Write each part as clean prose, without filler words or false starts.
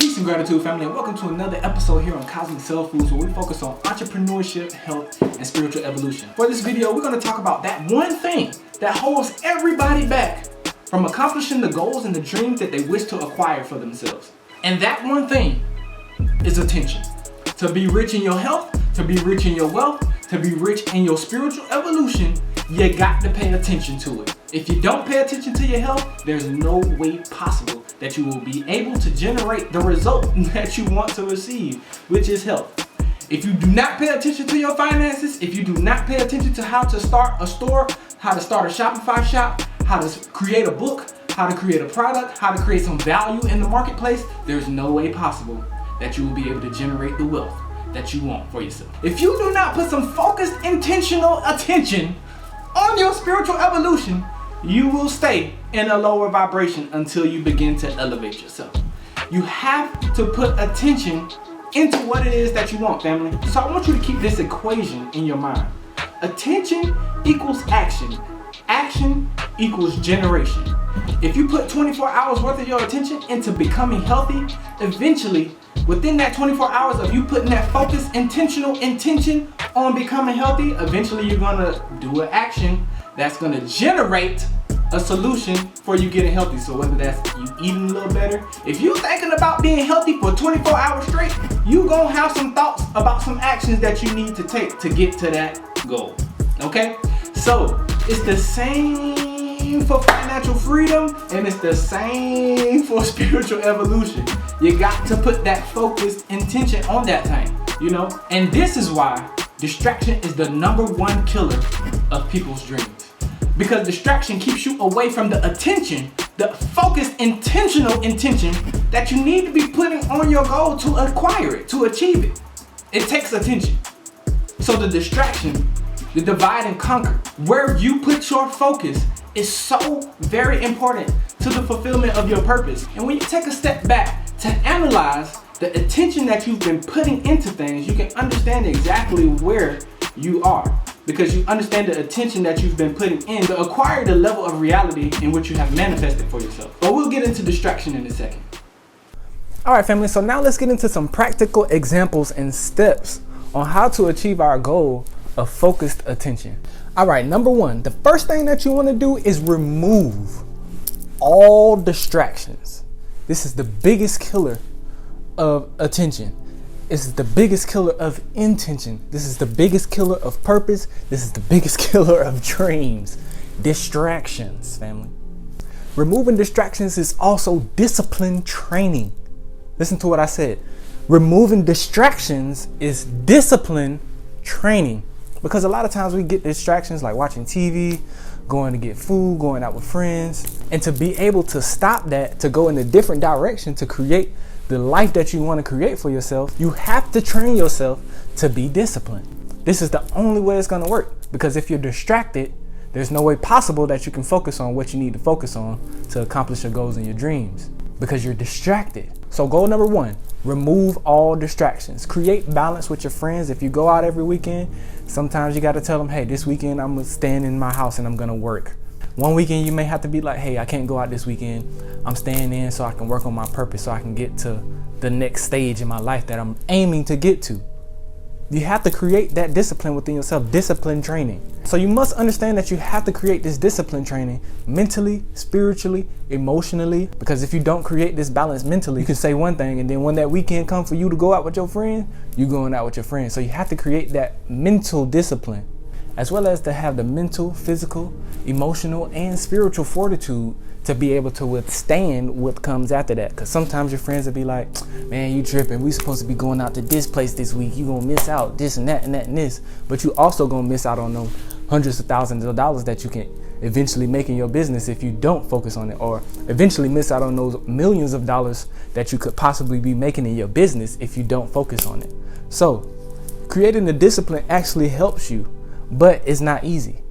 Peace and gratitude, family, and welcome to another episode here on CosmicCellFoods, where we focus on entrepreneurship, health, and spiritual evolution. For this video, we're going to talk about that one thing that holds everybody back from accomplishing the goals and the dreams that they wish to acquire for themselves. And that one thing is attention. To be rich in your health, to be rich in your wealth, to be rich in your spiritual evolution, you got to pay attention to it. If you don't pay attention to your health, there's no way possible that you will be able to generate the result that you want to receive, which is health. If you do not pay attention to your finances, if you do not pay attention to how to start a store, how to start a Shopify shop, how to create a book, how to create a product, how to create some value in the marketplace, there's no way possible that you will be able to generate the wealth that you want for yourself. If you do not put some focused, intentional attention on your spiritual evolution, you will stay in a lower vibration until you begin to elevate yourself. You have to put attention into what it is that you want, family. So I want you to keep this equation in your mind. Attention equals action. Action equals generation. If you put 24 hours worth of your attention into becoming healthy, eventually, within that 24 hours of you putting that focused, intentional intention on becoming healthy, eventually you're gonna do an action that's gonna generate a solution for you getting healthy. So whether that's you eating a little better, if you're thinking about being healthy for 24 hours straight, you gonna have some thoughts about some actions that you need to take to get to that goal. Okay? So it's the same for financial freedom and it's the same for spiritual evolution. You got to put that focused intention on that thing, you know? And this is why distraction is the #1 killer of people's dreams. Because distraction keeps you away from the attention, the focused, intentional intention that you need to be putting on your goal to acquire it, to achieve it. It takes attention. So the distraction, the divide and conquer, where you put your focus is so very important to the fulfillment of your purpose. And when you take a step back to analyze the attention that you've been putting into things, you can understand exactly where you are. Because you understand the attention that you've been putting in to acquire the level of reality in which you have manifested for yourself. But we'll get into distraction in a second. All right, family, so now let's get into some practical examples and steps on how to achieve our goal of focused attention. All right, #1, the first thing that you want to do is remove all distractions. This is the biggest killer of attention. This is the biggest killer of intention. This is the biggest killer of purpose. This is the biggest killer of dreams. Distractions, family. Removing distractions is also discipline training. Listen to what I said. Removing distractions is discipline training. Because a lot of times we get distractions like watching TV, going to get food, going out with friends. And to be able to stop that, to go in a different direction, to create the life that you want to create for yourself, you have to train yourself to be disciplined. This is the only way it's going to work. Because if you're distracted, there's no way possible that you can focus on what you need to focus on to accomplish your goals and your dreams. Because you're distracted. So goal #1, remove all distractions. Create balance with your friends. If you go out every weekend, sometimes you got to tell them, hey, this weekend I'm going to stand in my house and I'm going to work. One weekend you may have to be like, hey, I can't go out this weekend. I'm staying in so I can work on my purpose, so I can get to the next stage in my life that I'm aiming to get to. You have to create that discipline within yourself, discipline training. So you must understand that you have to create this discipline training mentally, spiritually, emotionally, because if you don't create this balance mentally, you can say one thing and then when that weekend comes for you to go out with your friend, you're going out with your friend. So you have to create that mental discipline, as well as to have the mental, physical, emotional, and spiritual fortitude to be able to withstand what comes after that. Because sometimes your friends will be like, man, you tripping. We supposed to be going out to this place this week. You gonna miss out this and that and that and this. But you also gonna miss out on those hundreds of thousands of dollars that you can eventually make in your business if you don't focus on it, or eventually miss out on those millions of dollars that you could possibly be making in your business if you don't focus on it. So creating the discipline actually helps you, but it's not easy.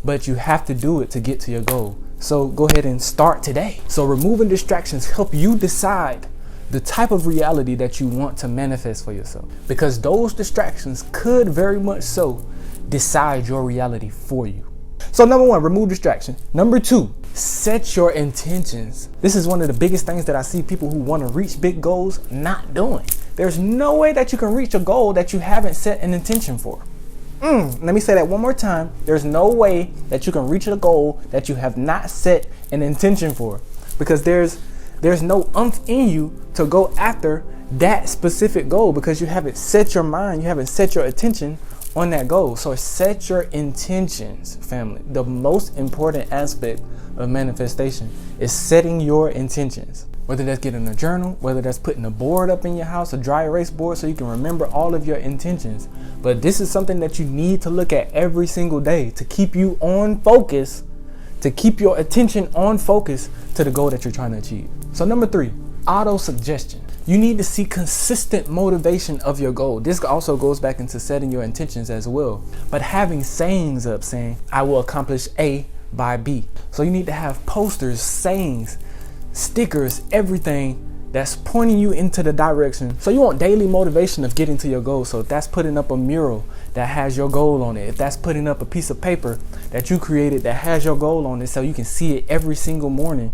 But you have to do it to get to your goal. So go ahead and start today. So removing distractions help you decide the type of reality that you want to manifest for yourself. Because those distractions could very much so decide your reality for you. So #1, remove distraction. #2, Set your intentions. This is one of the biggest things that I see people who want to reach big goals not doing. There's no way that you can reach a goal that you haven't set an intention for. Let me say that one more time. There's no way that you can reach a goal that you have not set an intention for, because there's no umph in you to go after that specific goal because you haven't set your mind, you haven't set your attention on that goal. So set your intentions, family. The most important aspect of manifestation is setting your intentions. Whether that's getting a journal, whether that's putting a board up in your house, a dry erase board, so you can remember all of your intentions. But this is something that you need to look at every single day to keep you on focus, to keep your attention on focus to the goal that you're trying to achieve. So number 3, autosuggestion. You need to see consistent motivation of your goal. This also goes back into setting your intentions as well. But having sayings up saying, I will accomplish A by B. So you need to have posters, sayings, stickers, everything that's pointing you into the direction. So you want daily motivation of getting to your goal. So if that's putting up a mural that has your goal on it, if that's putting up a piece of paper that you created that has your goal on it so you can see it every single morning,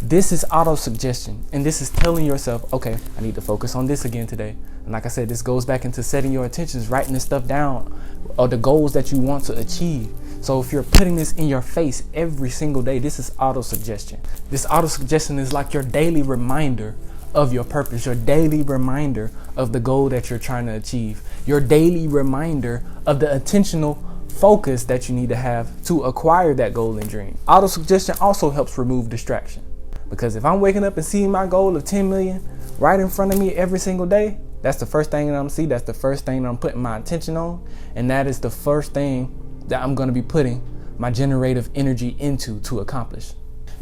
this is autosuggestion. And this is telling yourself, okay, I need to focus on this again today. And like I said, this goes back into setting your intentions, writing this stuff down, or the goals that you want to achieve. So if you're putting this in your face every single day, this is autosuggestion. This autosuggestion is like your daily reminder of your purpose, your daily reminder of the goal that you're trying to achieve, your daily reminder of the intentional focus that you need to have to acquire that goal and dream. Autosuggestion also helps remove distraction, because if I'm waking up and seeing my goal of 10 million right in front of me every single day, that's the first thing that I'm seeing. That's the first thing that I'm putting my attention on. And that is the first thing that I'm going to be putting my generative energy into to accomplish.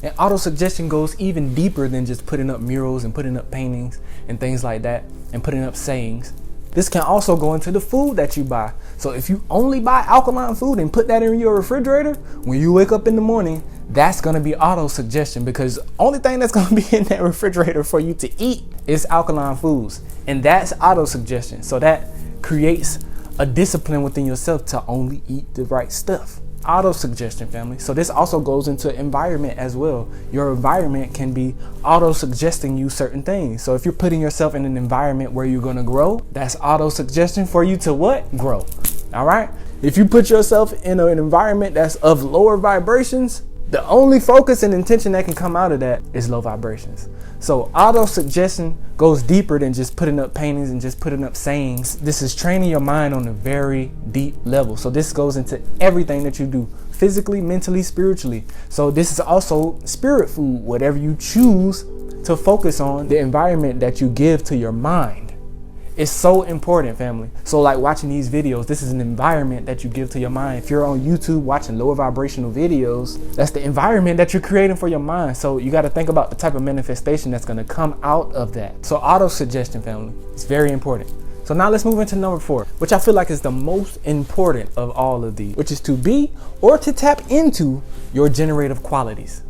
And autosuggestion goes even deeper than just putting up murals and putting up paintings and things like that and putting up sayings. This can also go into the food that you buy. So if you only buy alkaline food and put that in your refrigerator, when you wake up in the morning, that's going to be autosuggestion, because the only thing that's going to be in that refrigerator for you to eat is alkaline foods. And that's autosuggestion. So that creates a discipline within yourself to only eat the right stuff. Autosuggestion, family. So this also goes into environment as well. Your environment can be auto-suggesting you certain things. So if you're putting yourself in an environment where you're going to grow, that's auto-suggestion for you to what? Grow. All right. If you put yourself in an environment that's of lower vibrations, the only focus and intention that can come out of that is low vibrations. So auto-suggestion goes deeper than just putting up paintings and just putting up sayings. This is training your mind on a very deep level. So this goes into everything that you do, physically, mentally, spiritually. So this is also spirit food, whatever you choose to focus on, the environment that you give to your mind. It's so important, family. So like watching these videos, this is an environment that you give to your mind. If you're on YouTube watching lower vibrational videos, that's the environment that you're creating for your mind. So you got to think about the type of manifestation that's going to come out of that. So auto-suggestion, family, it's very important. So now let's move into number 4, which I feel like is the most important of all of these, which is to be or to tap into your generative qualities.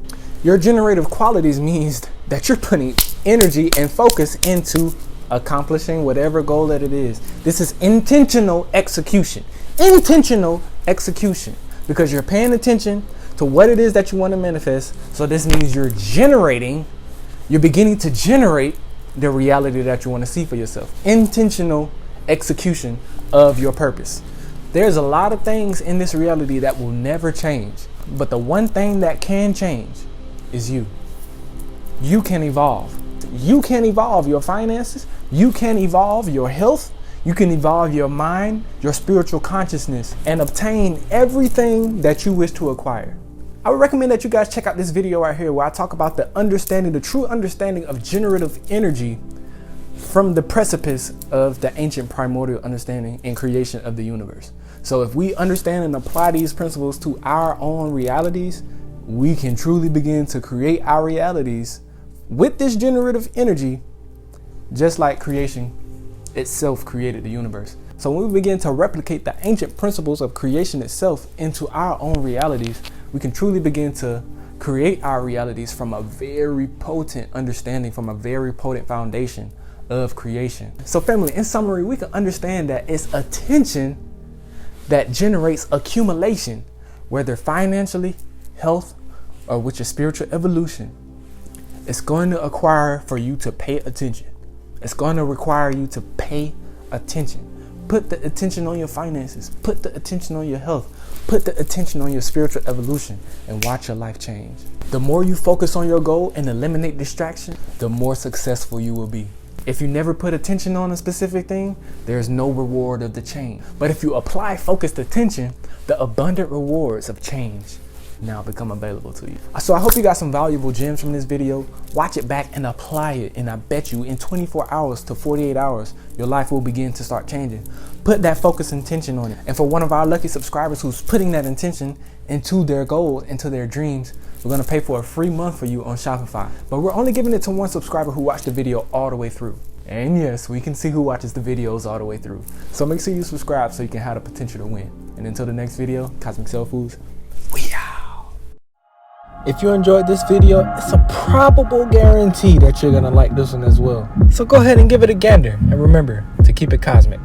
Your generative qualities means that you're putting energy and focus into accomplishing whatever goal that it is. This is intentional execution. Intentional execution, because you're paying attention to what it is that you want to manifest. So this means you're beginning to generate the reality that you want to see for yourself. Intentional execution of your purpose. There's a lot of things in this reality that will never change, but the one thing that can change is you. You can evolve. You can evolve your finances. You can evolve your health. You can evolve your mind, your spiritual consciousness, and obtain everything that you wish to acquire. I would recommend that you guys check out this video right here where I talk about the true understanding of generative energy from the precipice of the ancient primordial understanding and creation of the universe. So if we understand and apply these principles to our own realities, we can truly begin to create our realities with this generative energy, just like creation itself created the universe. So when we begin to replicate the ancient principles of creation itself into our own realities, we can truly begin to create our realities from a very potent understanding, from a very potent foundation of creation. So family, in summary, we can understand that it's attention that generates accumulation, whether financially, health, or with your spiritual evolution, it's going to require for you to pay attention. It's going to require you to pay attention. Put the attention on your finances. Put the attention on your health. Put the attention on your spiritual evolution and watch your life change. The more you focus on your goal and eliminate distraction, the more successful you will be. If you never put attention on a specific thing, there's no reward of the change. But if you apply focused attention, the abundant rewards of change now become available to you. So I hope you got some valuable gems from this video. Watch it back and apply it, and I bet you in 24 hours to 48 hours, your life will begin to start changing. Put that focus intention on it. And for one of our lucky subscribers who's putting that intention into their goals, into their dreams, we're gonna pay for a free month for you on Shopify. But we're only giving it to one subscriber who watched the video all the way through. And yes, we can see who watches the videos all the way through. So make sure you subscribe so you can have the potential to win. And until the next video, Cosmic Cell Foods, we out. If you enjoyed this video, it's a probable guarantee that you're gonna like this one as well. So go ahead and give it a gander, and remember to keep it cosmic.